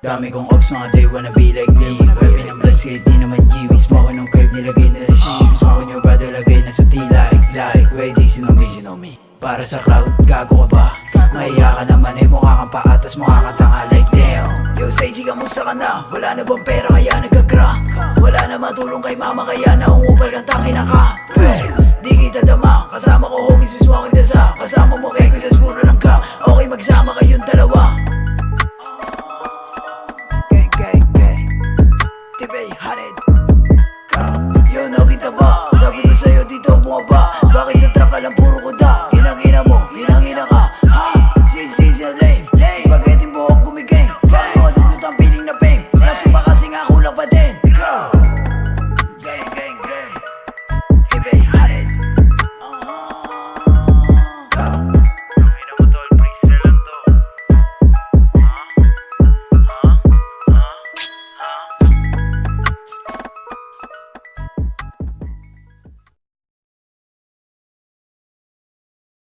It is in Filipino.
Dami kong ops, mga they wanna be like me. Weapon ng blood skate, di naman G. Smoke nung curve, nilagay na sa sheep. Smoke nyo ba, lagay na sa like wait, di know me. Para sa crowd, gago ka ba? Mahiya ka naman eh, mukha kang paatas, mukha kang tanga like damn. Yo Stacy, kamusta ka na? Wala na bang pera kaya nagka-crack? Wala na matulong kay mama kaya naungupal kang tangina ka. Di kita dama, kasama ko homies, mismo aking dasa. Kasama mo kay ko sa smuro lang ka. Okay, magsama kayong dalawa.